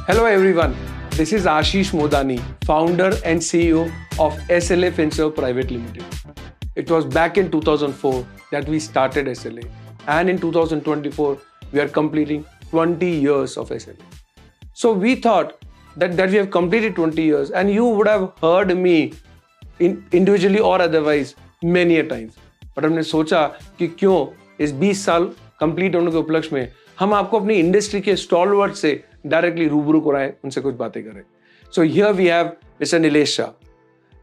Hello everyone, this is Ashish Modani, founder and CEO of SLA Finserv Private Limited. It was back in 2004 that we started SLA, and in 2024 we are completing 20 years of SLA. So we thought that we have completed 20 years and you would have heard me individually or otherwise many a times. But हमने सोचा कि क्यों इस 20 साल complete होने के उपलक्ष्य में हम आपको अपनी इंडस्ट्री के स्टॉलवर्ड से डायरेक्टली रूबरू कराएं, उनसे कुछ बातें करें. So here we have mister Nilesh Shah.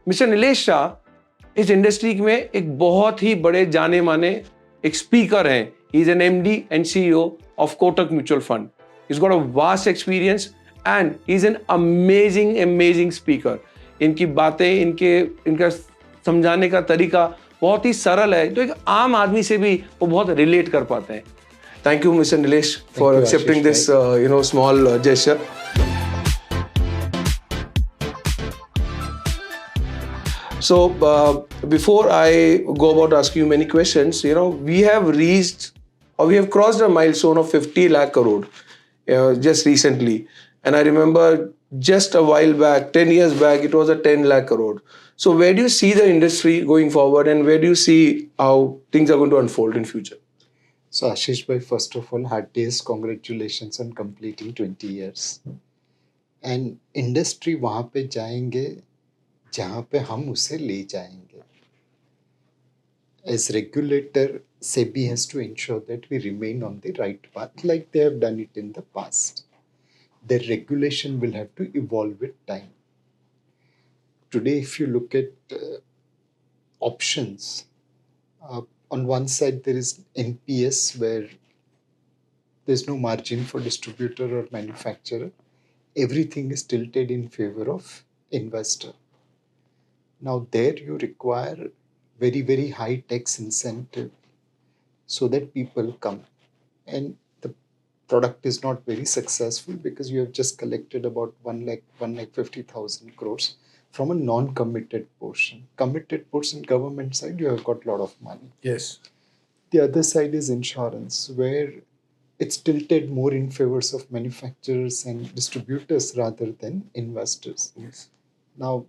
Mister Nilesh Shah इस इंडस्ट्री में एक बहुत ही बड़े जाने माने एक स्पीकर हैं. He is an MD and CEO of Kotak mutual fund. He's got a vast experience and he's an amazing speaker. इनकी बातें, इनका समझाने का तरीका बहुत ही सरल है, तो एक आम आदमी से भी वो बहुत रिलेट कर पाते हैं. Thank you, Mr. Nilesh, for accepting this, small gesture. So, before I go about asking you many questions, we have reached or we have crossed a milestone of 50 lakh crore just recently. And I remember just a while back, 10 years back, it was a 10 lakh crore. So, where do you see the industry going forward and where do you see how things are going to unfold in future? So Ashish bhai, first of all, heartiest congratulations on completing 20 years. And industry वहाँ पे जाएंगे जहाँ पे हम उसे ले जाएंगे. As regulator, SEBI has to ensure that we remain on the right path like they have done it in the past. Their regulation will have to evolve with time. Today, if you look at options, on one side, there is NPS where there's no margin for distributor or manufacturer. Everything is tilted in favor of investor. Now there you require very high tax incentive so that people come. And the product is not very successful because you have just collected about 1,50,000 crores from a non-committed portion. Committed portion, government side, you have got a lot of money. Yes. The other side is insurance, where it's tilted more in favors of manufacturers and distributors rather than investors. Yes. Now,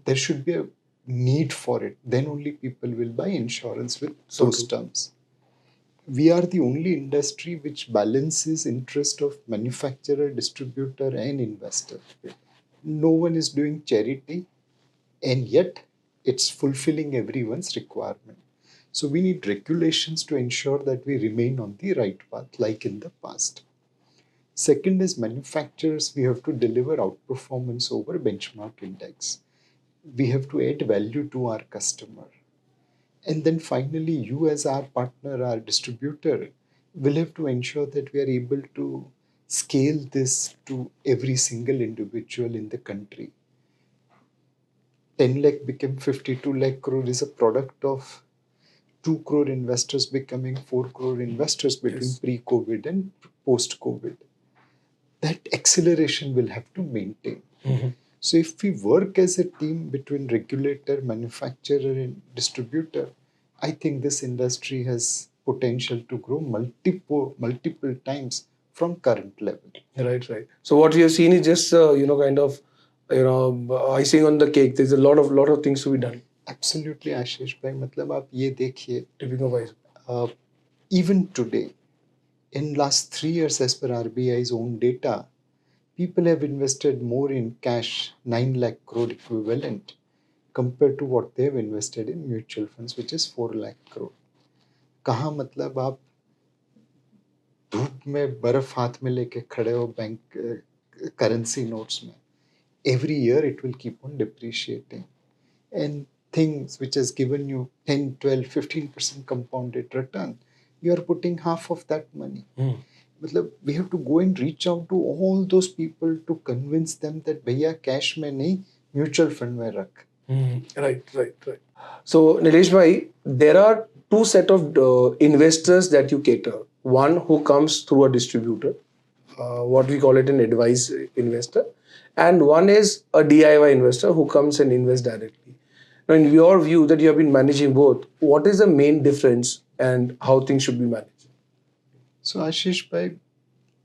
there should be a need for it. Then only people will buy insurance with those terms. We are the only industry which balances interest of manufacturer, distributor, and investor. No one is doing charity, and yet it's fulfilling everyone's requirement. So we need regulations to ensure that we remain on the right path, like in the past. Second is manufacturers, we have to deliver outperformance over benchmark index. We have to add value to our customer. And then finally, you as our partner, our distributor, will have to ensure that we are able to scale this to every single individual in the country. 10 lakh became 52 lakh crore is a product of 2 crore investors becoming 4 crore investors between pre-COVID and post-COVID. That acceleration will have to maintain. Mm-hmm. So if we work as a team between regulator, manufacturer and distributor, I think this industry has potential to grow multiple times from current level. Right. So what we have seen is just icing on the cake. There's a lot of things to be done. Absolutely, Ashish bhai. मतलब आप ये देखिए. Typical wise. Even today, in last 3 years, as per RBI's own data, people have invested more in cash, 9 lakh crore equivalent, compared to what they have invested in mutual funds, which is 4 lakh crore. कहाँ मतलब आप धूप में बर्फ हाथ में लेके खड़े हो बैंक करेंसी नोट्स में. Every year it will keep on depreciating. And things which has given you 10, 12, 15% compounded return, you are putting half of that money. मतलब we have to go and reach out to all those people to convince them that भैया cash में नहीं mutual fund में रख. Right. So Nilesh bhai, there are two set of investors that you cater. One who comes through a distributor, what we call it an advice investor, and one is a DIY investor who comes and invests directly. Now, in your view that you have been managing both, what is the main difference and how things should be managed? So Ashish bhai,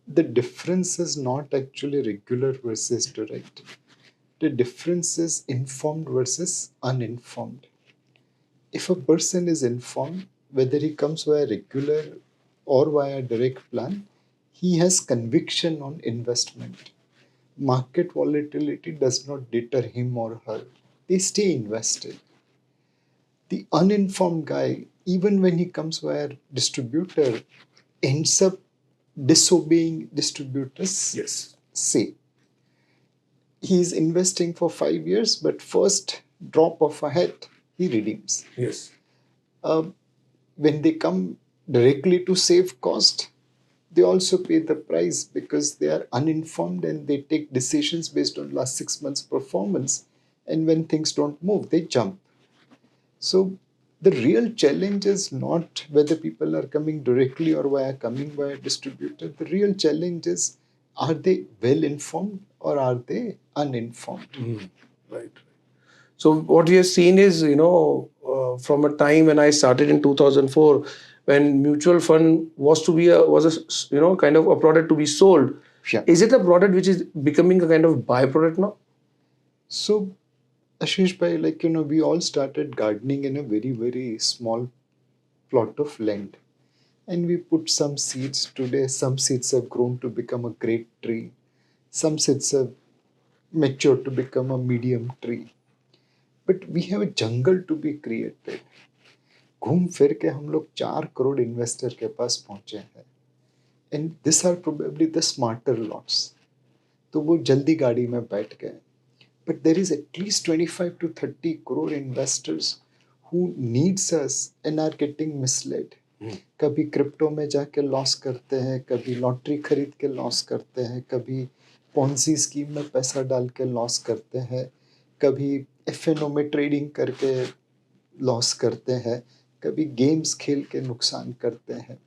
The difference is not actually regular versus direct. The difference is informed versus uninformed. If a person is informed, whether he comes via regular or via direct plan, he has conviction on investment. Market volatility does not deter him or her. They stay invested. The uninformed guy, even when he comes via distributor, ends up disobeying distributors. Yes. Say he's investing for 5 years, but first drop of a hat, he redeems. Yes. When they come directly to save cost, they also pay the price because they are uninformed and they take decisions based on last 6 months performance, and when things don't move they jump. So the real challenge is not whether people are coming directly or coming via distributor. The real challenge is, are they well informed or are they uninformed? Right. So what we have seen is, from a time when I started in 2004, when mutual fund was kind of a product to be sold. Yeah. Is it a product which is becoming a kind of byproduct now? So Ashish bhai, we all started gardening in a very, very small plot of land. And we put some seeds. Today, some seeds have grown to become a great tree. Some seeds have matured to become a medium tree. But we have a jungle to be created. घूम फिर के हम लोग 4 crore investor के पास पहुंचे हैं. And this are probably the smarter lots. तो वो जल्दी गाड़ी में बैठ गए. But there is at least 25 to 30 crore investors who needs us and are getting misled. कभी क्रिप्टो में जाके लॉस करते हैं, कभी लॉटरी खरीद के लॉस करते हैं, कभी पॉन्जी स्कीम में पैसा डाल के लॉस करते हैं, कभी एफएनओ में ट्रेडिंग करके लॉस करते हैं, कभी गेम्स खेल के नुकसान करते हैं.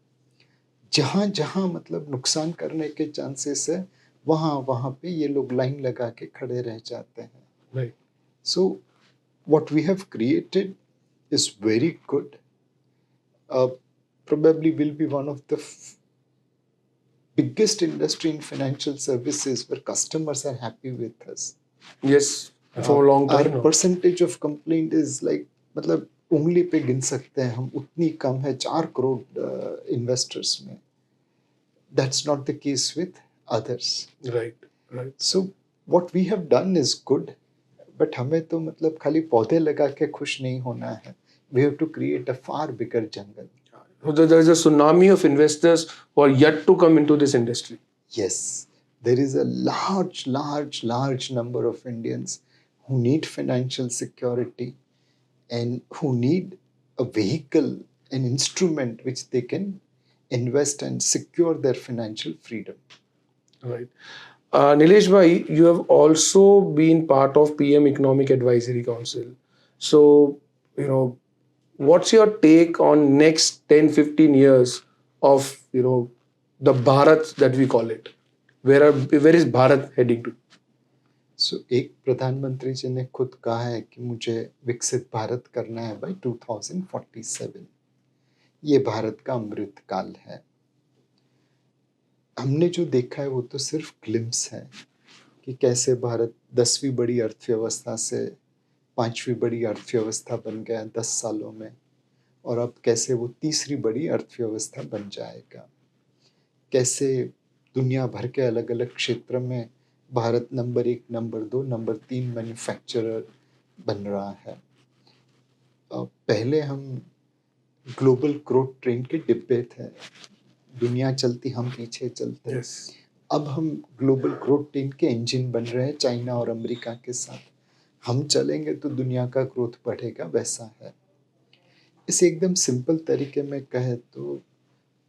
जहाँ जहाँ मतलब नुकसान करने के चांसेस है, वहाँ वहाँ पे ये लोग लाइन लगा के खड़े रह जाते हैं. Right. So what we have created is very good. Probably will be one of the biggest industry in financial services where customers are happy with us. Yes. For a long time. Our percentage of complaint is like, मतलब उंगली पे गिन सकते हैं हम, उतनी कम है 4 crore investors में. That's not the case with others. Right. Right. So what we have done is good, but हमें तो मतलब खाली पौधे लगा के खुश नहीं होना है. We have to create a far bigger jungle. So there is a tsunami of investors who are yet to come into this industry. Yes, there is a large number of Indians who need financial security and who need a vehicle, an instrument which they can invest and secure their financial freedom. Right. Nilesh bhai, you have also been part of PM Economic Advisory Council. So, what's your take on next 10-15 years of, the Bharat that we call it? Where is Bharat heading to? So, एक प्रधानमंत्री जी ने खुद कहा है कि मुझे विकसित भारत करना है by 2047. ये भारत का अमृत काल है. हमने जो देखा है वो तो सिर्फ ग्लिम्स है कि कैसे भारत 10वीं बड़ी अर्थव्यवस्था से 5वीं बड़ी अर्थव्यवस्था बन गया 10 सालों में, और अब कैसे वो 3री बड़ी अर्थव्यवस्था बन जाएगा. कैसे दुनिया भर के अलग अलग क्षेत्र में Bharat number 1, number 2, number 3 manufacturer बन रहा है. पहले हम ग्लोबल ग्रोथ ट्रेन के डिब्बे थे. दुनिया चलती, हम पीछे चलते. Yes. अब हम ग्लोबल ग्रोथ ट्रेन के इंजन बन रहे हैं चाइना और अमेरिका के साथ. हम चलेंगे तो दुनिया का ग्रोथ बढ़ेगा, वैसा है. इसे एकदम सिंपल तरीके में कहे तो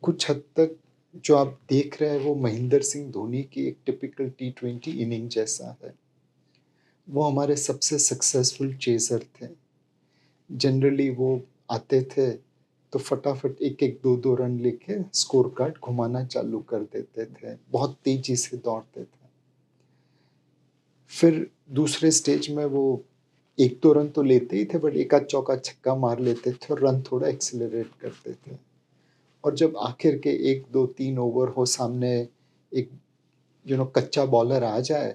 कुछ हद तक जो आप देख रहे हैं वो महेंद्र सिंह धोनी की एक टिपिकल T20 इनिंग जैसा है. वो हमारे सबसे सक्सेसफुल चेजर थे. जनरली वो आते थे तो फटाफट 1-1, 2-2 रन लेके स्कोर कार्ड घुमाना चालू कर देते थे. बहुत तेजी से दौड़ते थे. फिर दूसरे स्टेज में वो 1-2 रन तो लेते ही थे, बट एक आध चौका छक्का मार लेते थे और रन थोड़ा एक्सेलरेट करते थे. और जब आखिर के 1, 2, 3 ओवर हो, सामने एक कच्चा बॉलर आ जाए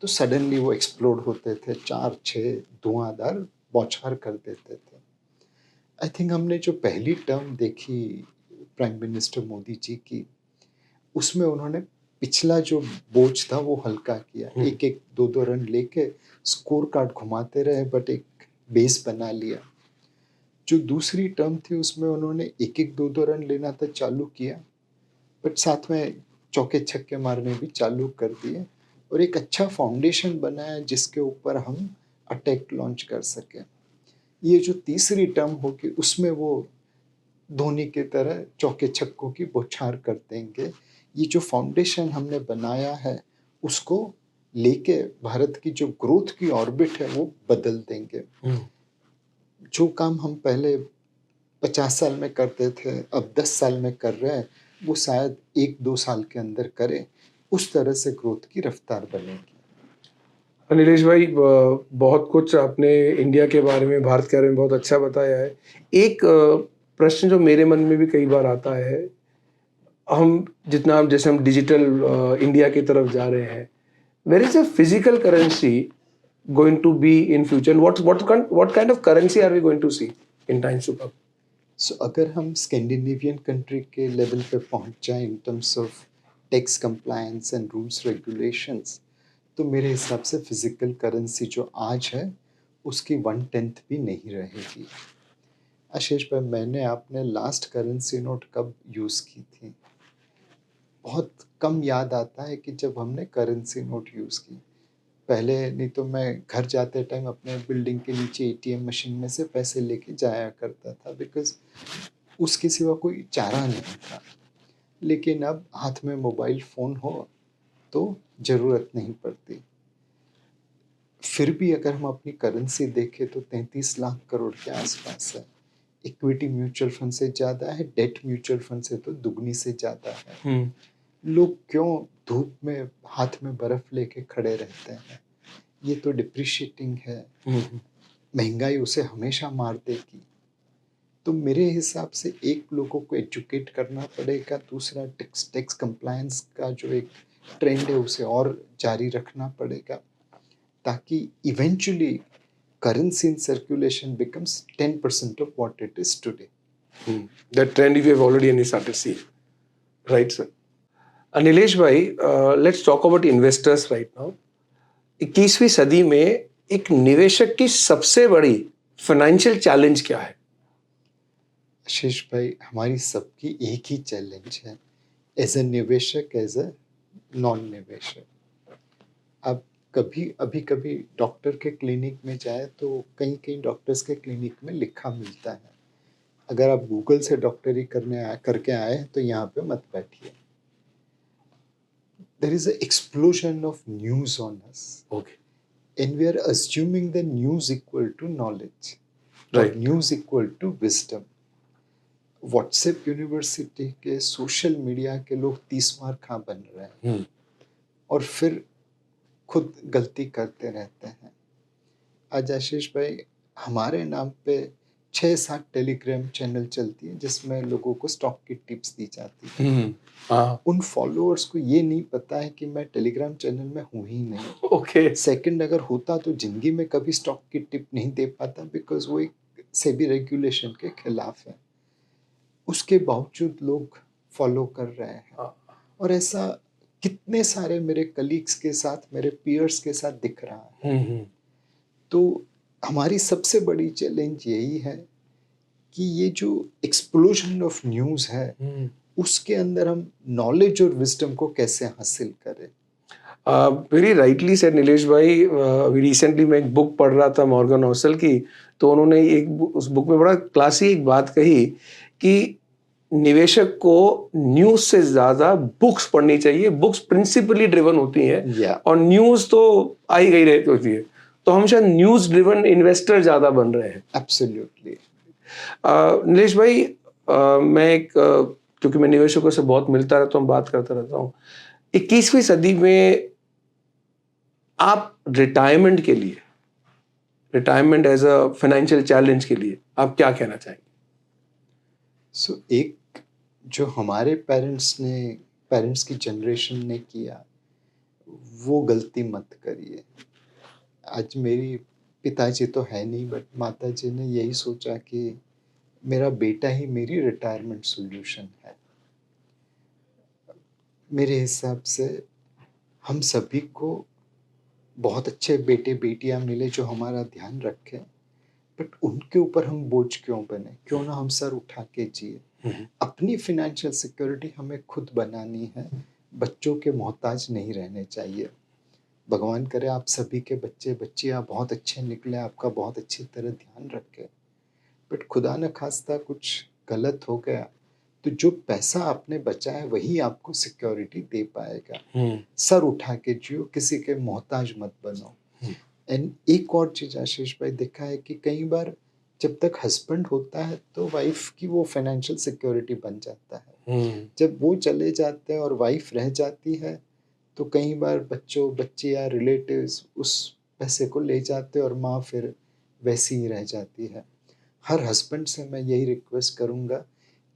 तो सडनली वो एक्सप्लोड होते थे, 4-6 धुआंधार बौछार कर देते थे। आई थिंक हमने जो पहली टर्म देखी प्राइम मिनिस्टर मोदी जी की, उसमें उन्होंने पिछला जो बोझ था वो हल्का किया। एक एक दो दो रन लेके स्कोर कार्ड घुमाते रहे, बट एक बेस बना लिया। जो दूसरी टर्म थी उसमें उन्होंने एक एक दो दो रन लेना था चालू किया, बट साथ में चौके छक्के मारने भी चालू कर दिए और एक अच्छा फाउंडेशन बनाया जिसके ऊपर हम अटैक लॉन्च कर सकें। ये जो तीसरी टर्म होगी उसमें वो धोनी की तरह चौके छक्कों की बौछार कर देंगे। ये जो फाउंडेशन हमने बनाया है उसको लेके भारत की जो ग्रोथ की ऑर्बिट है वो बदल देंगे। जो काम हम पहले 50 साल में करते थे, अब 10 साल में कर रहे हैं, वो शायद 1-2 साल के अंदर करें। उस तरह से ग्रोथ की रफ्तार बनेगी। नीलेश भाई, बहुत कुछ आपने इंडिया के बारे में, भारत के बारे में बहुत अच्छा बताया है। एक प्रश्न जो मेरे मन में भी कई बार आता है, जैसे हम डिजिटल इंडिया की तरफ जा रहे हैं, where is a physical currency going to be in future, and what kind of currency are we going to see in times to come? सो अगर हम स्कैंडिनेवियन कंट्री के लेवल पे पहुंच जाएं in terms of tax compliance and rules regulations, तो मेरे हिसाब से फिजिकल करेंसी जो आज है उसकी 1/10 भी नहीं रहेगी। आशीष भाई, मैंने आपने लास्ट करेंसी नोट कब यूज़ की थी? बहुत कम याद आता है कि जब हमने करेंसी नोट यूज़ की। पहले नहीं तो मैं घर जाते टाइम अपने बिल्डिंग के नीचे एटीएम मशीन में से पैसे लेके जाया करता था, बिकॉज़ उसके सिवा कोई चारा नहीं था। लेकिन अब हाथ में मोबाइल फ़ोन हो तो ज़रूरत नहीं पड़ती। फिर भी अगर हम अपनी करेंसी देखें तो 33 लाख करोड़ के आसपास है। इक्विटी म्यूचुअल फंड से ज़्यादा है, डेट म्यूचुअल फंड से तो दुगनी से ज़्यादा है। लोग क्यों धूप में हाथ में बर्फ लेके खड़े रहते हैं? ये तो डिप्रिशिएटिंग है। महंगाई उसे हमेशा मार देगी। तो मेरे हिसाब से एक, लोगों को एजुकेट करना पड़ेगा, दूसरा टैक्स कंप्लायंस का जो एक ट्रेंड है उसे और जारी रखना पड़ेगा, ताकि eventually currency in circulation becomes 10% of what it is today. That trend we have already started seeing, right, sir? Nilesh भाई, let's talk about investors right now. 21वीं सदी में एक निवेशक की सबसे बड़ी फाइनेंशियल चैलेंज क्या है? आशीष भाई, हमारी सबकी एक ही चैलेंज है, एज ए निवेशक, एज ए नॉन निवेशक। अब कभी डॉक्टर के क्लिनिक में जाए तो कहीं डॉक्टर्स के क्लिनिक में लिखा मिलता है, अगर आप गूगल से डॉक्टरी करके आए तो यहाँ पे मत बैठिए। There is an explosion of news on us. Okay. And we are assuming the news equal to knowledge. Right. Or news equal to wisdom. WhatsApp university के सोशल मीडिया के लोग 30 मार खा बन रहे हैं और फिर खुद गलती करते रहते हैं। आज आशीष भाई, हमारे नाम पे 6-7 टेलीग्राम चैनल चलती है जिसमें लोगों को स्टॉक की टिप्स दी जाती है। उन फॉलोअर्स को ये नहीं पता है कि मैं टेलीग्राम चैनल में हूँ ही नहीं। ओके। सेकंड, अगर होता तो जिंदगी में कभी स्टॉक की टिप नहीं दे पाता, बिकॉज वो एक सेबी रेगुलेशन के खिलाफ है। उसके बावजूद लोग फॉलो कर रहे हैं और ऐसा कितने सारे मेरे कलीग्स के साथ, मेरे पीयर्स के साथ दिख रहा है। तो हमारी सबसे बड़ी चैलेंज यही है कि ये जो एक्सप्लोजन ऑफ न्यूज़ है उसके अंदर हम नॉलेज और विजडम को कैसे हासिल करें। वेरी राइटली सेड नीलेश भाई। रिसेंटली मैं एक बुक पढ़ रहा था मॉर्गन हॉसल की, तो उन्होंने उस बुक में बड़ा क्लासी एक बात कही कि निवेशक को न्यूज से ज्यादा बुक्स पढ़नी चाहिए। बुक्स प्रिंसिपली ड्रिवन होती हैं और न्यूज तो आई गई रहती होती है, तो हम शायद न्यूज ड्रिवन इन्वेस्टर ज्यादा बन रहे हैं। एब्सोल्युटली। नीलेश भाई, क्योंकि मैं निवेशकों से बहुत मिलता रहता हूँ, बात करता रहता हूँ, 21वीं सदी में आप retirement as a financial challenge के लिए आप क्या कहना चाहेंगे? एक जो हमारे पेरेंट्स ने पेरेंट्स की जनरेशन ने किया, वो गलती मत करिए। आज मेरी पिताजी तो है नहीं, बट माताजी ने यही सोचा कि मेरा बेटा ही मेरी रिटायरमेंट सॉल्यूशन है। मेरे हिसाब से हम सभी को बहुत अच्छे बेटे बेटियां मिले जो हमारा ध्यान रखें, बट उनके ऊपर हम बोझ क्यों बने? क्यों ना हम सर उठा के जिए। अपनी फिनेंशियल सिक्योरिटी हमें खुद बनानी है, बच्चों के मोहताज नहीं रहने चाहिए। भगवान करे आप सभी के बच्चे बच्चियां बहुत अच्छे निकले, आपका बहुत अच्छी तरह ध्यान रखे, बट खुदा न खास्ता कुछ गलत हो गया तो जो पैसा आपने बचाया वही आपको सिक्योरिटी दे पाएगा। सर उठा के जियो, किसी के मोहताज मत बनो। एंड एक और चीज आशीष भाई देखा है कि कई बार जब तक हस्बैंड होता है तो वाइफ की वो फाइनेंशियल सिक्योरिटी बन जाता है। जब वो चले जाते हैं और वाइफ रह जाती है तो कई बार बच्चों बच्चे या रिलेटिव्स उस पैसे को ले जाते हैं और माँ फिर वैसी ही रह जाती है। हर हस्बैंड से मैं यही रिक्वेस्ट करूँगा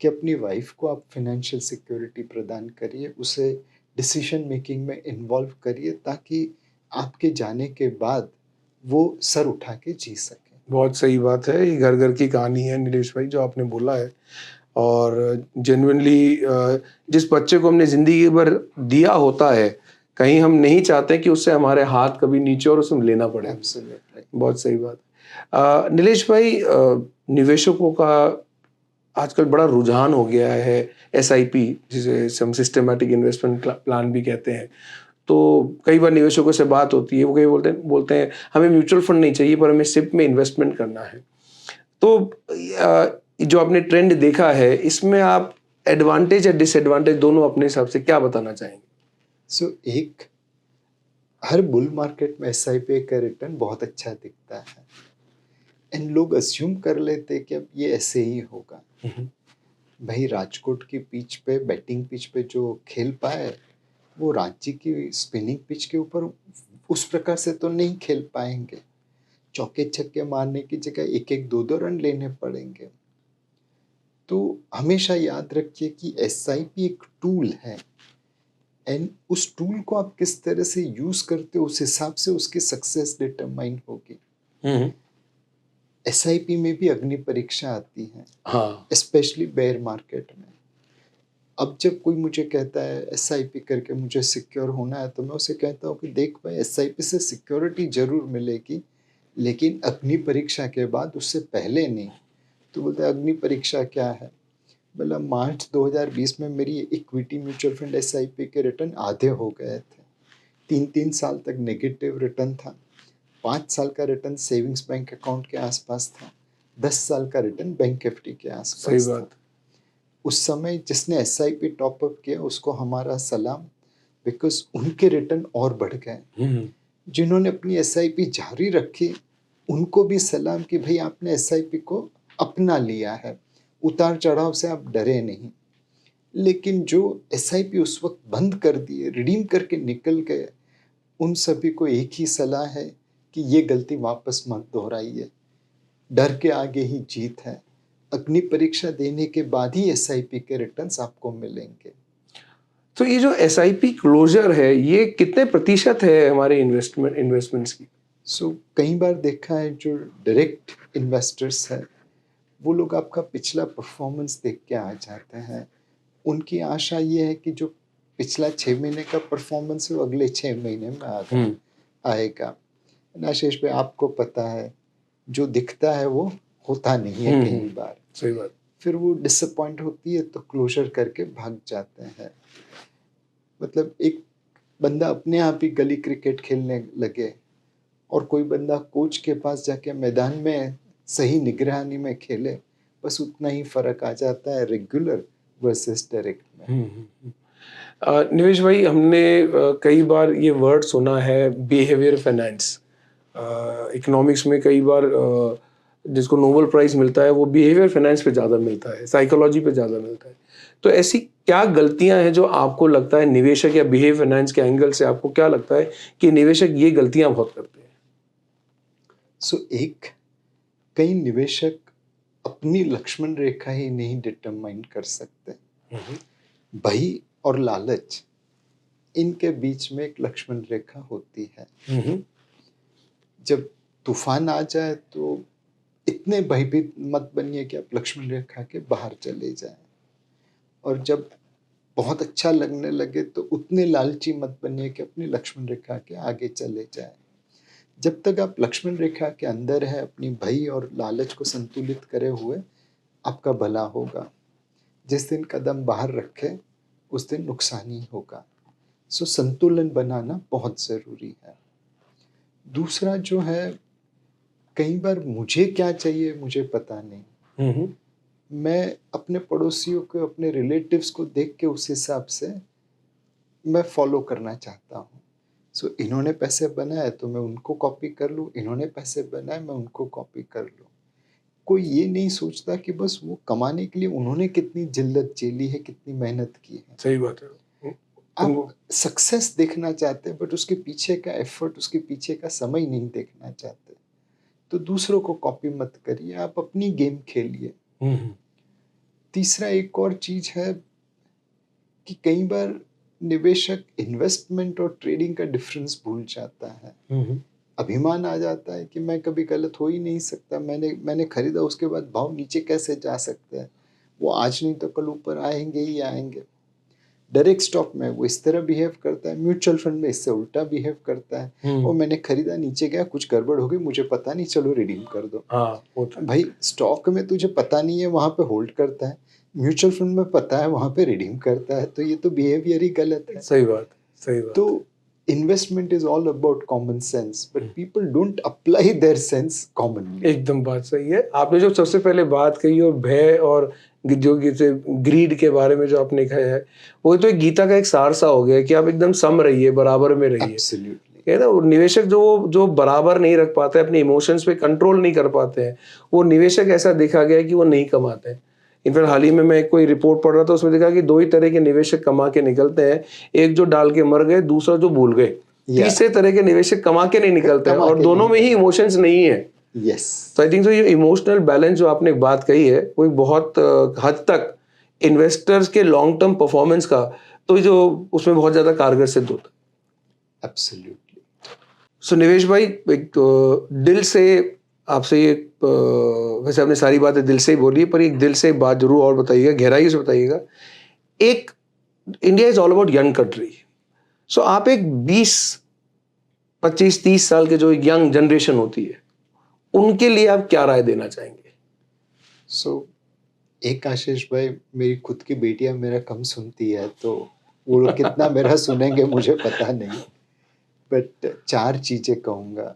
कि अपनी वाइफ को आप फाइनेंशियल सिक्योरिटी प्रदान करिए, उसे डिसीजन मेकिंग में इन्वॉल्व करिए ताकि आपके जाने के बाद वो सर उठा के जी सके। बहुत सही बात है, ये घर घर की कहानी है नीलेश भाई जो आपने बोला है। और जेन्युइनली जिस बच्चे को हमने ज़िंदगी भर दिया होता है, कहीं हम नहीं चाहते कि उससे हमारे हाथ कभी नीचे और उसे हम लेना पड़े। एब्सोल्युटली। बहुत सही बात। नीलेश भाई, निवेशकों का आजकल बड़ा रुझान हो गया है एसआईपी, जिसे हम सिस्टमैटिक इन्वेस्टमेंट प्लान भी कहते हैं। तो कई बार निवेशकों से बात होती है, वो कई बोलते हैं हमें म्यूचुअल फंड नहीं चाहिए पर हमें सिप में इन्वेस्टमेंट करना है। तो जो आपने ट्रेंड देखा है, इसमें आप एडवांटेज या डिसएडवांटेज दोनों अपने हिसाब से क्या बताना चाहेंगे? एक हर बुल मार्केट में एसआईपी का रिटर्न बहुत अच्छा दिखता है एंड लोग अस्यूम कर लेते कि अब ये ऐसे ही होगा। भाई राजकोट की पिच पे, बैटिंग पिच पे जो खेल पाए वो रांची की स्पिनिंग पिच के ऊपर उस प्रकार से तो नहीं खेल पाएंगे। चौके छक्के मारने की जगह एक एक दो दो रन लेने पड़ेंगे। तो हमेशा याद रखिए कि एसआईपी एक टूल है एंड उस टूल को आप किस तरह से यूज करते हो उस हिसाब से उसकी सक्सेस डिटरमाइन होगी। एसआईपी में भी अग्नि परीक्षा आती है, हाँ, स्पेशली बेयर मार्केट में। अब जब कोई मुझे कहता है एसआईपी करके मुझे सिक्योर होना है तो मैं उसे कहता हूँ कि देख भाई, एसआईपी से सिक्योरिटी जरूर मिलेगी लेकिन अग्नि परीक्षा के बाद, उससे पहले नहीं। तो बोलते अग्नि परीक्षा क्या है? बोला मार्च 2020 में मेरी इक्विटी म्यूचुअल फंड एसआईपी के रिटर्न आधे हो गए थे। 3 साल तक नेगेटिव रिटर्न था। 5 साल का रिटर्न सेविंग्स बैंक अकाउंट के आसपास था। 10 साल का रिटर्न बैंक एफडी के आसपास सही था। बात। उस समय जिसने एसआईपी टॉपअप किया उसको हमारा सलाम, बिकॉज उनके रिटर्न और बढ़ गए। जिन्होंने अपनी एसआईपी जारी रखी उनको भी सलाम कि भाई आपने एसआईपी को अपना लिया है, उतार चढ़ाव से आप डरे नहीं। लेकिन जो एसआईपी उस वक्त बंद कर दिए, रिडीम करके निकल गए, उन सभी को एक ही सलाह है कि ये गलती वापस मत दोहराइए। डर के आगे ही जीत है। अग्नि परीक्षा देने के बाद ही एसआईपी के रिटर्न्स आपको मिलेंगे। तो ये जो एसआईपी क्लोजर है, ये कितने प्रतिशत है हमारे इन्वेस्टमेंट्स की? कई बार देखा है जो डायरेक्ट इन्वेस्टर्स है वो लोग आपका पिछला परफॉर्मेंस देख के आ जाते हैं। उनकी आशा ये है कि जो पिछला 6 महीने का परफॉर्मेंस है वो अगले 6 महीने में आएगा। आशीष भाई आपको पता है जो दिखता है वो होता नहीं है कई बार। सही बात। फिर वो डिसअपॉइंट होती है तो क्लोजर करके भाग जाते हैं। मतलब एक बंदा अपने आप ही गली क्रिकेट खेलने लगे और कोई बंदा कोच के पास जाके मैदान में सही निगरानी में खेले, बस उतना ही फर्क आ जाता है रेगुलर वर्सेस डायरेक्ट में। निवेश भाई, हमने कई बार ये वर्ड सुना है बिहेवियर फाइनेंस। इकोनॉमिक्स में कई बार जिसको नोबेल प्राइज मिलता है वो बिहेवियर फाइनेंस पे ज़्यादा मिलता है, साइकोलॉजी पे ज़्यादा मिलता है। तो ऐसी क्या गलतियां हैं जो आपको लगता है निवेशक या बिहेवियर फाइनेंस के एंगल से आपको क्या लगता है कि निवेशक ये गलतियां बहुत करते हैं? कई निवेशक अपनी लक्ष्मण रेखा ही नहीं डिटरमाइन कर सकते। भाई और लालच, इनके बीच में एक लक्ष्मण रेखा होती है। जब तूफान आ जाए तो इतने भयभीत मत बनिए कि आप लक्ष्मण रेखा के बाहर चले जाएं, और जब बहुत अच्छा लगने लगे तो उतने लालची मत बनिए कि अपनी लक्ष्मण रेखा के आगे चले जाएं। जब तक आप लक्ष्मण रेखा के अंदर है, अपनी भय और लालच को संतुलित करे हुए, आपका भला होगा। जिस दिन कदम बाहर रखे उस दिन नुकसान ही होगा। सो संतुलन बनाना बहुत ज़रूरी है। दूसरा जो है, कई बार मुझे क्या चाहिए मुझे पता नहीं। मैं अपने पड़ोसियों को, अपने रिलेटिव्स को देख के उस हिसाब से मैं फॉलो करना चाहता हूँ। सो इन्होंने पैसे बनाए तो मैं उनको कॉपी कर लूँ, इन्होंने पैसे बनाए मैं उनको कॉपी कर लूँ। कोई ये नहीं सोचता कि बस वो कमाने के लिए उन्होंने कितनी जिल्लत झेली है, कितनी मेहनत की है। सही बात है। आप सक्सेस देखना चाहते हैं बट उसके पीछे का एफर्ट, उसके पीछे का समय नहीं देखना चाहते। तो दूसरों को कॉपी मत करिए, आप अपनी गेम खेलिए। तीसरा एक और चीज है कि कई बार निवेशक इन्वेस्टमेंट और ट्रेडिंग का डिफरेंस भूल जाता है। अभिमान आ जाता है कि मैं कभी गलत हो ही नहीं सकता, मैंने खरीदा, उसके बाद भाव नीचे कैसे जा सकते हैं, वो आज नहीं तो कल ऊपर आएंगे ही आएंगे। डायरेक्ट स्टॉक में वो इस तरह बिहेव करता है, म्यूचुअल फंड में इससे उल्टा बिहेव करता है। और मैंने खरीदा, नीचे गया, कुछ गड़बड़ हो गई, मुझे पता नहीं, चलो रिडीम कर दो। भाई स्टॉक में तुझे पता नहीं है, वहां पे होल्ड करता है। म्यूचुअल फंड में पता है, वहां पे रिडीम करता है। तो ये तो बिहेवियर ही गलत है। सही बात, सही बात। तो investment is all about common sense, but people don't apply their sense commonly. एकदम बात सही है। आपने जो सबसे पहले बात कही, और भय और जो ग्रीड के बारे में जो आपने कहा है, वो तो एक गीता का एक सार सा हो गया कि आप एकदम सम रहिए, बराबर में रहिए। एब्सोल्युटली। ना, निवेशक जो बराबर नहीं रख पाते, अपने इमोशंस पे कंट्रोल नहीं कर पाते हैं, वो निवेशक ऐसा देखा गया है कि वो नहीं कमाते हैं। इनफैक्ट हाल ही में मैं कोई रिपोर्ट पढ़ रहा था, उसमें देखा कि 2 ही तरह के निवेशक कमा के निकलते हैं, एक जो डाल के मर गए, दूसरा जो भूल गए। तीसरे तरह के निवेशक कमा के नहीं निकलते हैं, और दोनों में ही इमोशंस नहीं है। यस। तो आई थिंक ये इमोशनल बैलेंस जो आपने बात कही है, वो बहुत हद तक इन्वेस्टर्स के लॉन्ग टर्म परफॉर्मेंस का, तो जो उसमें बहुत ज्यादा कारगर सिद्ध होता है। एब्सोल्युटली। सो निवेश भाई, एक दिल से आपसे ये, वैसे आपने सारी बातें दिल से ही बोली, पर एक दिल से एक बात जरूर और बताइएगा, गहराई से बताइएगा। एक, India is all about young country. So आप एक 20, 25, 30 साल के जो यंग जनरेशन होती है, उनके लिए आप क्या राय देना चाहेंगे? एक आशीष भाई, मेरी खुद की बेटियां मेरा कम सुनती है, तो वो लोग कितना मेरा सुनेंगे मुझे पता नहीं, बट 4 चीजें कहूंगा।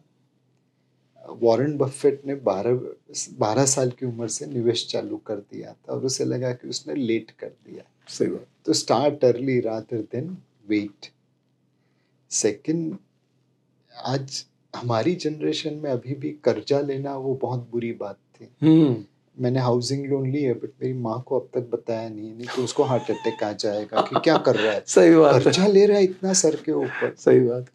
वॉरेन बफेट ने 12 साल की उम्र से निवेश चालू कर दिया था, और उसे लगा कि उसने लेट कर दिया। सही बात। तो start early rather than wait. Second, आज हमारी जनरेशन में अभी भी कर्जा लेना वो बहुत बुरी बात थी। मैंने हाउसिंग लोन ली है, बट मेरी माँ को अब तक बताया नहीं तो उसको हार्ट अटैक आ जाएगा कि क्या कर रहा है। सही बात, कर्जा ले रहा है इतना सर के ऊपर। सही बात।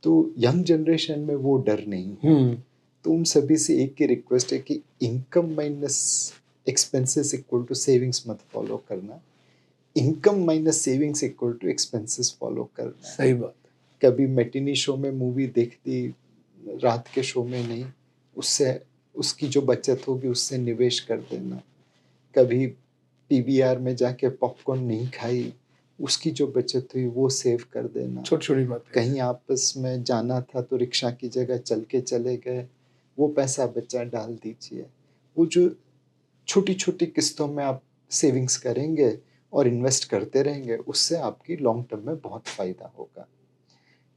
तो यंग जनरेशन में वो डर नहीं है। तो उन सभी से एक ही रिक्वेस्ट है कि income minus expenses equal to savings मत फॉलो करना, income minus savings equal to expenses follow करना। सही बात। कभी मैटिनी शो में मूवी देख दी, रात के शो में नहीं, उससे उसकी जो बचत होगी उससे निवेश कर देना। कभी पीवीआर में जाके पॉपकॉर्न नहीं खाई, उसकी जो बचत हुई वो सेव कर देना। छोटी छोटी बात। कहीं आपस में जाना था तो रिक्शा की जगह चल के चले गए, वो पैसा बचा, डाल दीजिए। वो जो छोटी छोटी किस्तों में आप सेविंग्स करेंगे और इन्वेस्ट करते रहेंगे, उससे आपकी लॉन्ग टर्म में बहुत फायदा होगा।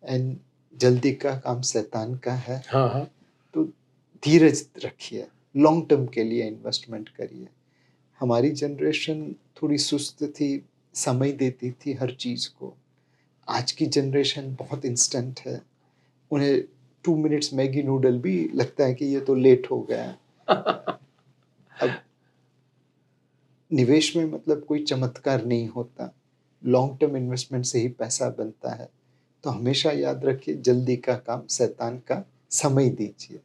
एंड जल्दी का काम शैतान का है। हाँ। तो धीरज रखिए, लॉन्ग टर्म के लिए इन्वेस्टमेंट करिए। हमारी जनरेशन थोड़ी सुस्त थी, समय देती थी हर चीज़ को। आज की जनरेशन बहुत इंस्टेंट है, उन्हें 2 मिनट्स मैगी नूडल भी लगता है कि ये तो लेट हो गया। अब निवेश में मतलब कोई चमत्कार नहीं होता, लॉन्ग टर्म इन्वेस्टमेंट से ही पैसा बनता है। तो हमेशा याद रखिए, जल्दी का काम शैतान का, समय दीजिए।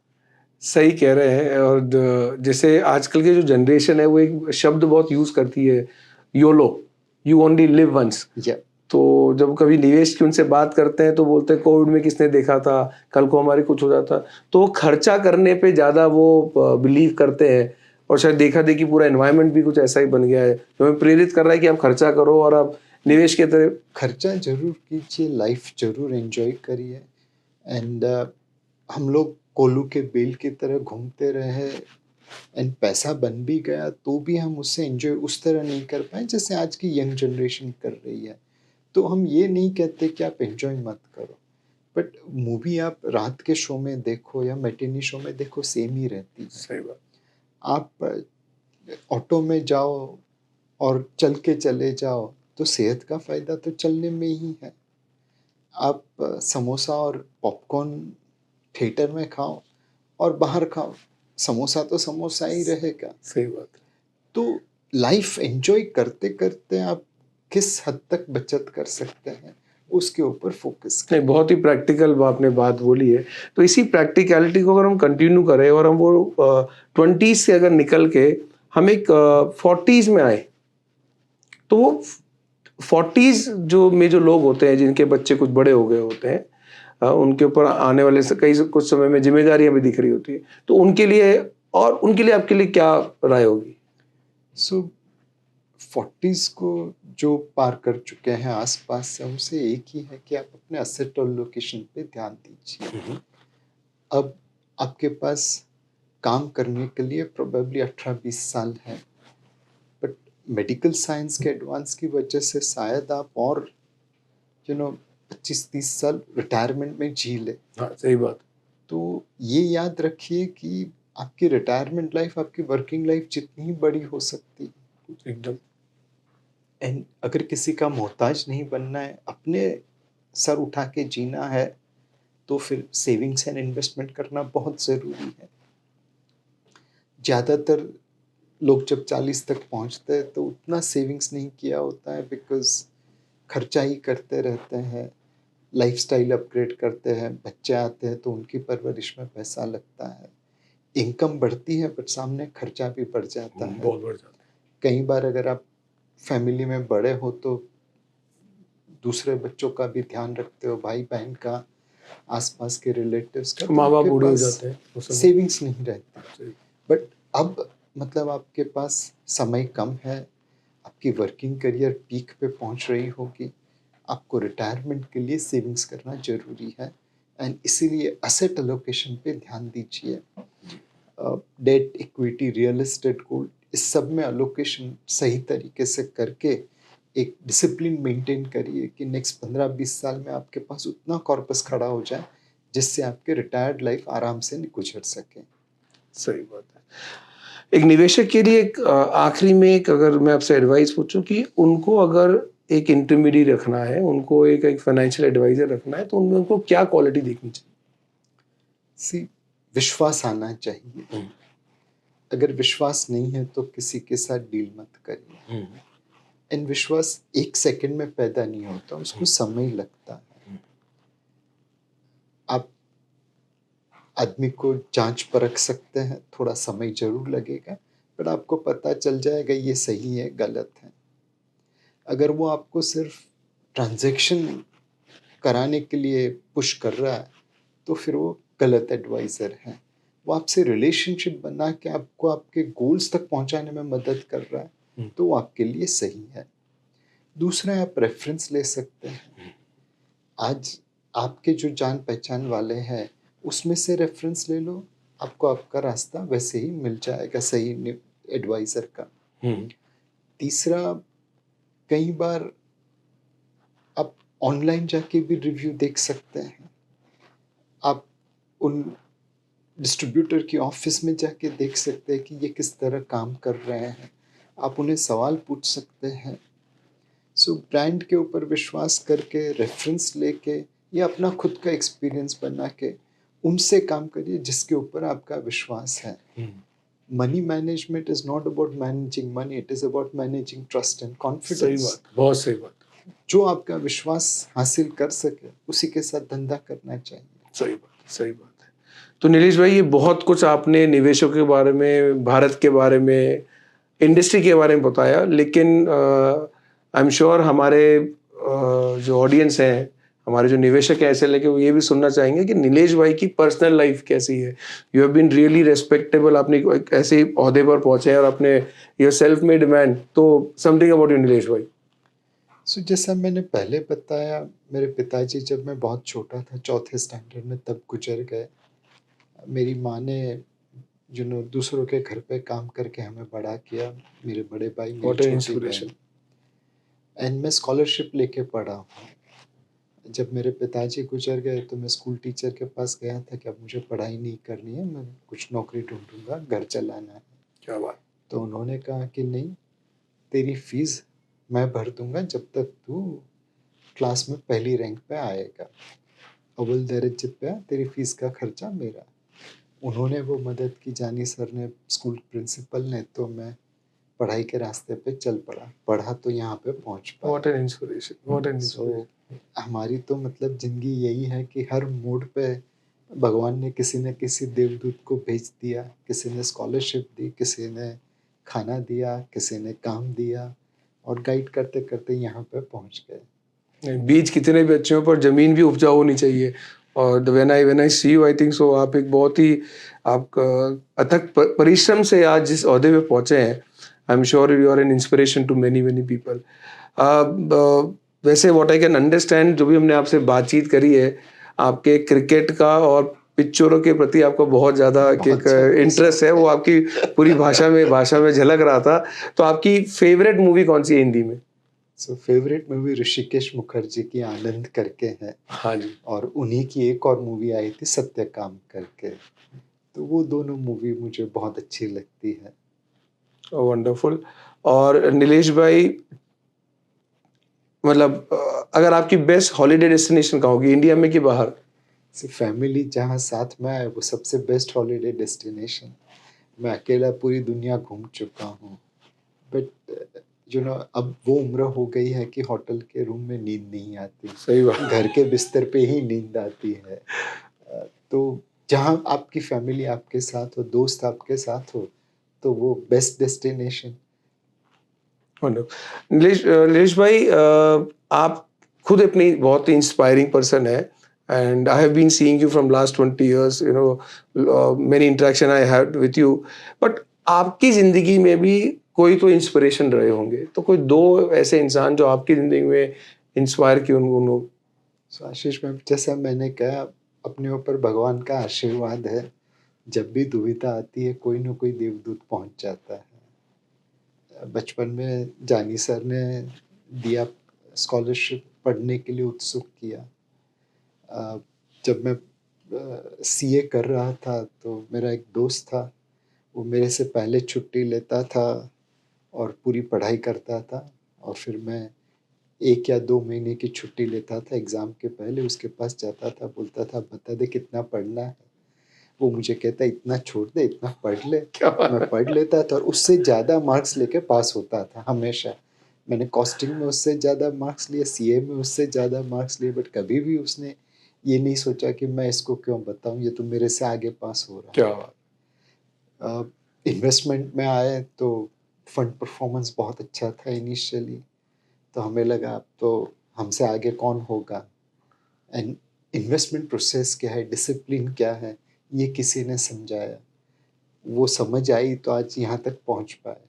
सही कह रहे हैं। और जैसे आजकल की जो जनरेशन है, वो एक शब्द बहुत यूज करती है, YOLO. You only live once. या तो जब कभी निवेश की उनसे बात करते हैं तो बोलते हैं कोविड में किसने देखा था, कल को हमारे कुछ हो जाता। तो वो खर्चा करने पे ज़्यादा वो बिलीव करते हैं, और शायद देखा देखी पूरा एनवायरनमेंट भी कुछ ऐसा ही बन गया है जो हमें प्रेरित कर रहा है कि आप खर्चा करो और आप निवेश के तरह। खर्चा जरूर कीजिए, लाइफ जरूर एंजॉय करिए। एंड हम लोग कोल्लू के बेल की तरह घूमते रहे एंड पैसा बन भी गया तो भी हम उससे एंजॉय उस तरह नहीं कर पाए जैसे आज की यंग जनरेशन कर रही है। तो हम ये नहीं कहते कि आप एंजॉय मत करो, बट मूवी आप रात के शो में देखो या मैटिनी शो में देखो, सेम ही रहती है। सही बात। आप ऑटो में जाओ और चल के चले जाओ तो सेहत का फायदा तो चलने में ही है। आप समोसा और पॉपकॉर्न थिएटर में खाओ और बाहर खाओ, समोसा तो समोसा ही रहेगा। सही बात। तो लाइफ एंजॉय करते करते आप किस हद तक बचत कर सकते हैं उसके ऊपर फोकस करें। नहीं, बहुत ही प्रैक्टिकल आपने बात बोली है। तो इसी प्रैक्टिकलिटी को अगर हम कंटिन्यू करें और हम वो 20s से अगर निकल के हम एक 40s में आए, तो वो 40s जो लोग होते हैं जिनके बच्चे कुछ बड़े हो गए होते हैं, उनके ऊपर आने वाले से कुछ समय में जिम्मेदारियां भी दिख रही होती है, तो उनके लिए आपके लिए क्या राय होगी? सो 40s को जो पार कर चुके हैं आसपास से, उनसे एक ही है कि आप अपने असेट और लोकेशन पे ध्यान दीजिए। अब आपके पास काम करने के लिए प्रोबेबली 18-20 साल है, बट मेडिकल साइंस के एडवांस की वजह से शायद आप और 25-30 साल रिटायरमेंट में जी ले। हाँ, सही बात। तो ये याद रखिए कि आपकी रिटायरमेंट लाइफ आपकी वर्किंग लाइफ जितनी ही बड़ी हो सकती है। एकदम। एंड अगर किसी का मोहताज नहीं बनना है, अपने सर उठा के जीना है, तो फिर सेविंग्स एंड इन्वेस्टमेंट करना बहुत ज़रूरी है। ज़्यादातर लोग जब 40 तक पहुंचते हैं तो उतना सेविंग्स नहीं किया होता है, बिकॉज खर्चा ही करते रहते हैं, लाइफस्टाइल अपग्रेड करते हैं, बच्चे आते हैं तो उनकी परवरिश में पैसा लगता है, इनकम बढ़ती है बट सामने खर्चा भी बढ़ जाता है। बहुत बढ़ जाता है। कई बार अगर आप फैमिली में बड़े हो तो दूसरे बच्चों का भी ध्यान रखते हो, भाई बहन का, आसपास के रिलेटिव्स का, तो माँ बाप आपके बूढ़े हो पास जाते हैं उस समय। सेविंग्स नहीं रहती। सही। बट अब मतलब आपके पास समय कम है, आपकी वर्किंग करियर पीक पे पहुंच रही होगी, आपको रिटायरमेंट के लिए सेविंग्स करना जरूरी है। एंड इसीलिए असेट एलोकेशन पे ध्यान दीजिए। Debt, equity, real estate, gold, इस सब में एलोकेशन सही तरीके से करके एक डिसिप्लिन मेंटेन करिए कि नेक्स्ट 15-20 साल में आपके पास उतना कॉर्पस खड़ा हो जाए जिससे आपके रिटायर्ड लाइफ आराम से गुजर सके। सही बात है। एक निवेशक के लिए एक आखिरी में एक अगर मैं आपसे एडवाइस पूछूं कि उनको अगर एक इंटरमीडिएट रखना है, उनको एक फाइनेंशियल एडवाइजर रखना है, तो उनमें उनको क्या क्वालिटी देखनी चाहिए? सी, विश्वास आना चाहिए। अगर विश्वास नहीं है तो किसी के साथ डील मत करिए। एंड विश्वास एक सेकंड में पैदा नहीं होता, उसको समय लगता है। आप आदमी को जांच परख सकते हैं, थोड़ा समय जरूर लगेगा, पर आपको पता चल जाएगा ये सही है गलत है। अगर वो आपको सिर्फ ट्रांजैक्शन कराने के लिए पुश कर रहा है तो फिर वो गलत एडवाइज़र है। वो आपसे रिलेशनशिप बना के आपको आपके गोल्स तक पहुंचाने में मदद कर रहा है तो वो आपके लिए सही है। दूसरा, आप रेफरेंस ले सकते हैं। आज आपके जो जान पहचान वाले हैं उसमें से रेफरेंस ले लो, आपको आपका रास्ता वैसे ही मिल जाएगा सही एडवाइज़र का। तीसरा, कई बार आप ऑनलाइन जाके भी रिव्यू देख सकते हैं। आप उन डिस्ट्रीब्यूटर की ऑफिस में जाके देख सकते हैं कि ये किस तरह काम कर रहे हैं, आप उन्हें सवाल पूछ सकते हैं। सो ब्रांड के ऊपर विश्वास करके, रेफरेंस लेके या अपना खुद का एक्सपीरियंस बना के उनसे काम करिए जिसके ऊपर आपका विश्वास है। Money management is not about managing money, it is about managing trust and confidence. सही बात, बहुत सही बात। जो आपका विश्वास हासिल कर सके उसी के साथ धंधा करना चाहिए। सही बात, सही बात है। तो नीलेश भाई, ये बहुत कुछ आपने निवेशों के बारे में, भारत के बारे में, इंडस्ट्री के बारे में बताया, लेकिन आई एम श्योर हमारे जो ऑडियंस हैं, हमारे जो निवेशक हैं एसएलए के, वो ये भी सुनना चाहेंगे कि नीलेश भाई की पर्सनल लाइफ कैसी है। You have been really respectable, आपने एक ऐसे ओहदे पर पहुंचे हैं और अपने ये सेल्फ मेड मैन, तो समथिंग अबाउट यू नीलेश भाई। सो जैसा मैंने पहले बताया, मेरे पिताजी जब मैं बहुत छोटा था, चौथे स्टैंडर्ड में, तब गुजर गए। मेरी माँ ने दूसरों के घर पे काम करके हमें बड़ा किया, मेरे बड़े भाई, मेरी व्हाट एन छोटी इंस्पिरेशन। बहन। एंड मैं स्कॉलरशिप लेके पढ़ा हूँ। जब मेरे पिताजी गुजर गए तो मैं स्कूल टीचर के पास गया था कि अब मुझे पढ़ाई नहीं करनी है, मैं कुछ नौकरी ढूंढूंगा, घर चलाना है। क्या बात। तो उन्होंने कहा कि नहीं, तेरी फीस मैं भर दूंगा जब तक तू क्लास में पहली रैंक पे आएगा, अव्वल दर्जे पे आ, तेरी फीस का खर्चा मेरा। उन्होंने वो मदद की, जानी सर ने, स्कूल प्रिंसिपल ने, तो मैं पढ़ाई के रास्ते पे चल पड़ा, पढ़ा तो यहाँ पे पहुँच व्हाट पाया। An inspiration, what an so inspiration. हमारी तो मतलब ज़िंदगी यही है कि हर मोड़ पे भगवान ने किसी न किसी देवदूत को भेज दिया, किसी ने स्कॉलरशिप दी, किसी ने खाना दिया, किसी ने काम दिया, और गाइड करते करते यहाँ पे पहुँच गए। बीज कितने भी अच्छे हो पर जमीन भी उपजाऊ होनी चाहिए। और when I see you, I think so आप एक बहुत ही आपका अथक परिश्रम से आज जिस ओहदे पे पहुंचे हैं, I am sure you are an inspiration to many many people. वैसे व्हाट आई कैन अंडरस्टैंड, जो भी हमने आपसे बातचीत करी है, आपके क्रिकेट का और पिक्चरों के प्रति आपका बहुत ज़्यादा एक इंटरेस्ट है, वो आपकी पूरी भाषा में झलक रहा था। तो आपकी फेवरेट मूवी कौन सी है हिंदी में? So favourite movie Rishikesh Mukherjee की आनंद करके है, हाँ जी। और उन्हीं की एक और मूवी आई थी सत्यकाम करके। तो वो दोनों मूवी मुझे बहुत अच्छी लगती है। वंडरफुल। और नीलेश भाई, मतलब अगर आपकी बेस्ट हॉलिडे डेस्टिनेशन कहाँ होगी, इंडिया में कि बाहर? से फैमिली जहाँ साथ में आए वो सबसे बेस्ट हॉलीडे डेस्टिनेशन। मैं अकेला पूरी दुनिया घूम चुका हूँ, बट अब वो उम्र हो गई है कि होटल के रूम में नींद नहीं आती, सही बात। घर के बिस्तर पे ही नींद आती है। तो जहाँ आपकी फैमिली आपके साथ हो, दोस्त आपके साथ हो, तो वो बेस्ट डेस्टिनेशन। वंडरफुल। नीलेश भाई, आप खुद अपनी बहुत ही इंस्पायरिंग पर्सन है, and I have been seeing you from last 20 years, many interaction I had with you. But आपकी जिंदगी में भी कोई तो इंस्पिरेशन रहे होंगे, तो कोई दो ऐसे इंसान जो आपकी जिंदगी में इंस्पायर किए उनको। सो आशीष मैम, जैसा मैंने कहा, अपने ऊपर भगवान का आशीर्वाद है। जब भी दुविधा आती है, कोई ना कोई देवदूत पहुंच जाता है। बचपन में जानी सर ने दिया, स्कॉलरशिप पढ़ने के लिए उत्सुक किया। जब मैं सीए कर रहा था तो मेरा एक दोस्त था, वो मेरे से पहले छुट्टी लेता था और पूरी पढ़ाई करता था, और फिर मैं 1 या 2 महीने की छुट्टी लेता था एग्ज़ाम के पहले, उसके पास जाता था, बोलता था बता दे कितना पढ़ना है। वो मुझे कहता इतना छोड़ दे, इतना पढ़ ले। क्या मैं बात पढ़ लेता था और उससे ज़्यादा मार्क्स लेके पास होता था हमेशा। मैंने कॉस्टिंग में उससे ज़्यादा मार्क्स लिए, सीए में उससे ज़्यादा मार्क्स लिए, बट कभी भी उसने ये नहीं सोचा कि मैं इसको क्यों बताऊं, ये तो मेरे से आगे पास हो रहा क्या बात। है। इन्वेस्टमेंट में आए तो फंड परफॉर्मेंस बहुत अच्छा था इनिशियली, तो हमें लगा अब तो हमसे आगे कौन होगा। एंड इन्वेस्टमेंट प्रोसेस क्या है, डिसिप्लिन क्या है, ये किसी ने समझाया, वो समझ आई तो आज यहाँ तक पहुँच पाए।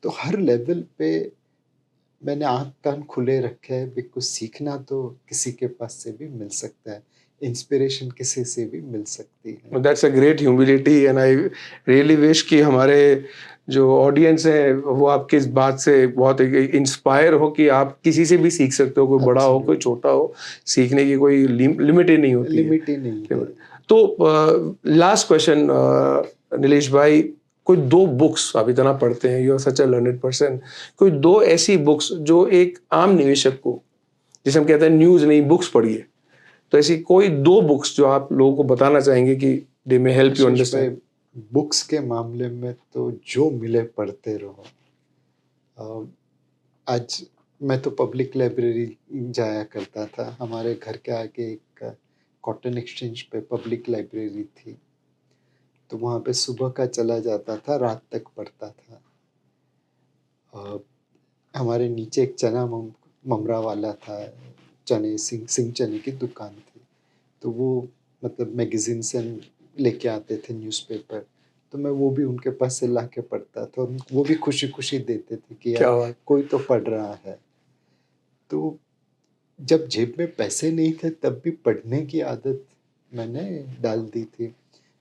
तो हर लेवल पे मैंने आँख कान खुले रखे हैं, बिकॉज़ सीखना तो किसी के पास से भी मिल सकता है, इंस्पिरेशन किसी से भी मिल सकती है। That's a great humility, and I really wish कि हमारे जो ऑडियंस है वो आपकी इस बात से बहुत इंस्पायर हो कि आप किसी से भी सीख सकते हो, कोई बड़ा हो कोई एब्सोल्युटली, छोटा हो, सीखने की कोई लिमिट ही नहीं होती है। लिमिट ही नहीं है। तो लास्ट क्वेश्चन, नीलेश भाई, कोई दो बुक्स, आप इतना पढ़ते हैं, you are such a learned person, कोई दो ऐसी बुक्स जो एक आम निवेशक को, जिसे हम कहते हैं न्यूज़ नहीं बुक्स पढ़िए, तो ऐसी कोई दो बुक्स जो आप लोगों को बताना चाहेंगे कि दे मे हेल्प यू आशीष भाई, अंडरस्टैंड। बुक्स के मामले में तो जो मिले पढ़ते रहो। अ, आज मैं तो पब्लिक लाइब्रेरी जाया करता था, हमारे घर के आगे एक कॉटन एक्सचेंज पे पब्लिक लाइब्रेरी थी, तो वहाँ पे सुबह का चला जाता था, रात तक पढ़ता था। हमारे नीचे एक चना ममरा वाला था, सिंह चने की दुकान थी। तो वो मतलब मैगज़ीन्स लेके आते थे, न्यूज़पेपर, तो मैं वो भी उनके पास से ला के पढ़ता था और वो भी खुशी-खुशी देते थे कि क्या यार बात। कोई तो पढ़ रहा है। तो जब जेब में पैसे नहीं थे तब भी पढ़ने की आदत मैंने डाल दी थी।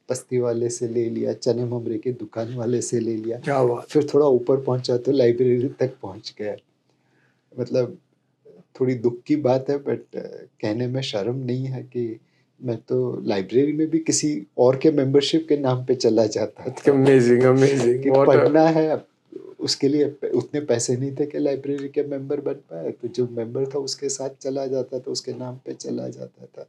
बस्ती वाले से ले लिया, चने ममरे की दुकान वाले से ले लिया, क्या बात। फिर थोड़ा ऊपर पहुँचा तो लाइब्रेरी तक पहुँच गया। मतलब थोड़ी दुःख की बात है, बट कहने में शर्म नहीं है कि मैं तो लाइब्रेरी में भी किसी और के मेंबरशिप के नाम पे चला जाता था अमेजिंग, अमेजिंग, कि व्हाट अ, पढ़ना है। अब उसके लिए उतने पैसे नहीं थे कि लाइब्रेरी के मेंबर बन पाए, तो जो मेंबर था उसके साथ चला जाता था, उसके नाम पे चला जाता था।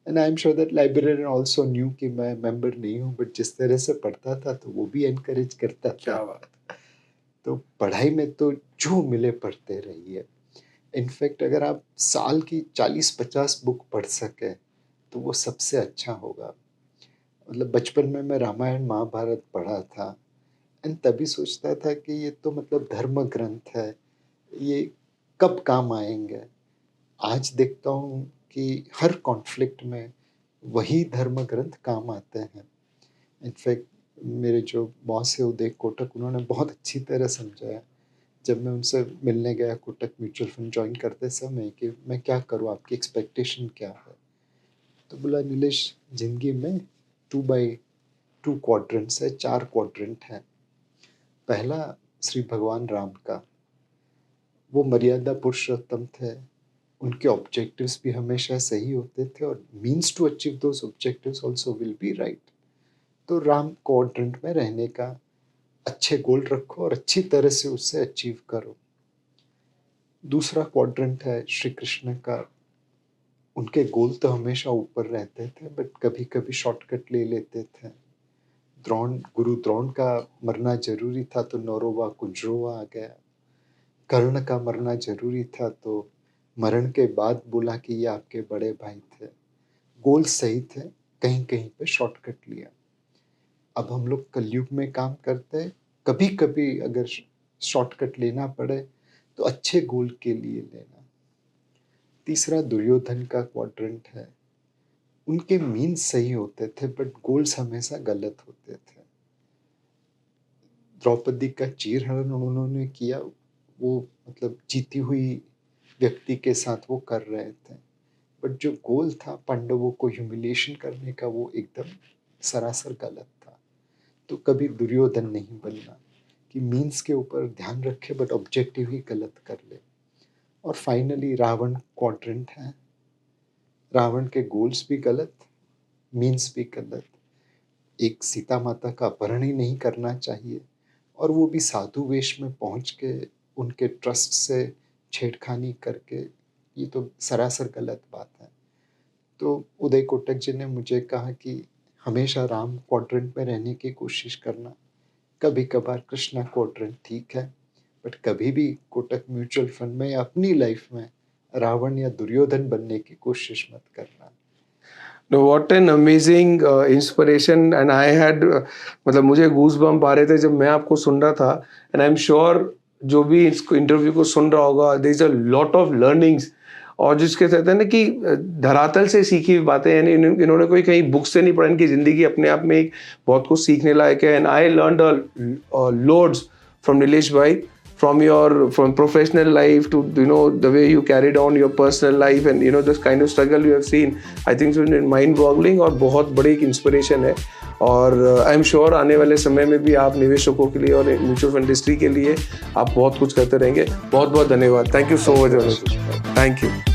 And I am sure that librarian also new कि मैं मेंबर नहीं हूँ, बट जिस तरह से पढ़ता था तो वो भी एनकरेज करता था। क्या बात। तो पढ़ाई में तो जो मिले पढ़ते रहिए। इनफैक्ट अगर आप साल की 40-50 बुक पढ़ सकें तो वो सबसे अच्छा होगा। मतलब बचपन में मैं रामायण महाभारत पढ़ा था एंड तभी सोचता था कि ये तो मतलब धर्म ग्रंथ है, ये कब काम आएंगे। आज देखता हूँ कि हर कॉन्फ्लिक्ट में वही धर्म ग्रंथ काम आते हैं। इनफैक्ट मेरे जो बॉस है उदय कोटक, उन्होंने बहुत अच्छी तरह समझाया जब मैं उनसे मिलने गया कोटक म्यूचुअल फंड ज्वाइन करते समय कि मैं क्या करूँ, आपकी एक्सपेक्टेशन क्या है। तो बोला नीलेश, ज़िंदगी में 2x2 क्वाड्रेंट्स है, 4 क्वाड्रेंट हैं। पहला श्री भगवान राम का, वो मर्यादा पुरुषोत्तम थे, उनके ऑब्जेक्टिव्स भी हमेशा सही होते थे और means to achieve those objectives also will be right. तो राम क्वाड्रेंट में रहने का अच्छे गोल रखो और अच्छी तरह से उससे अचीव करो। दूसरा क्वाड्रेंट है श्री कृष्ण का, उनके गोल तो हमेशा ऊपर रहते थे बट कभी कभी शॉर्टकट ले लेते थे। गुरु द्रोण का मरना जरूरी था तो नौरोवा कुंजरोवा आ गया। कर्ण का मरना जरूरी था तो मरण के बाद बोला कि ये आपके बड़े भाई थे। गोल सही थे, कहीं कहीं पे शॉर्टकट लिया। अब हम लोग कलयुग में काम करते हैं, कभी कभी अगर शॉर्टकट लेना पड़े तो अच्छे गोल के लिए लेना। तीसरा दुर्योधन का क्वाड्रेंट है, उनके मीन्स सही होते थे बट गोल्स हमेशा गलत होते थे। द्रौपदी का चीरहरण उन्होंने किया, वो मतलब जीती हुई व्यक्ति के साथ वो कर रहे थे, बट जो गोल था पांडवों को ह्यूमिलिएशन करने का वो एकदम सरासर गलत था। तो कभी दुर्योधन नहीं बनना कि मीन्स के ऊपर ध्यान रखे बट ऑब्जेक्टिव ही गलत कर ले। और फाइनली रावण क्वाड्रेंट है, रावण के गोल्स भी गलत, मीन्स भी गलत। एक सीता माता का अपहरण ही नहीं करना चाहिए और वो भी साधु वेश में पहुंच के उनके ट्रस्ट से छेड़खानी करके, ये तो सरासर गलत बात है। तो उदय कोटक जी ने मुझे कहा कि हमेशा राम क्वाड्रेंट में रहने की कोशिश करना, कभी कभार कृष्णा क्वाड्रेंट ठीक है, बट कभी भी कोटक म्यूचुअल फंड में या अपनी लाइफ में रावण या दुर्योधन बनने की कोशिश मत करना। No, what an amazing inspiration and I had मतलब मुझे गूज बम्प आ रहे थे जब मैं आपको सुन रहा था and I'm sure जो भी इसको इंटरव्यू को सुन रहा होगा there is a lot of learnings और जिसके कहते हैं ना कि धरातल से सीखी हुई बातें, यानी इन्होंने कोई कहीं बुक से नहीं पढ़ा, इनकी ज़िंदगी अपने आप में एक बहुत कुछ सीखने लायक है। And I learned loads from Nilesh भाई, from professional life to the way you carried on your personal life and this kind of struggle you have seen. I think it's mind boggling और बहुत बड़ी एक इंस्पिरेशन है। और आई am sure आने वाले समय में भी आप निवेशकों के लिए और म्यूचुअल फंड इंडस्ट्री के लिए आप बहुत कुछ करते रहेंगे। बहुत बहुत धन्यवाद। Thank you so much. Thank you.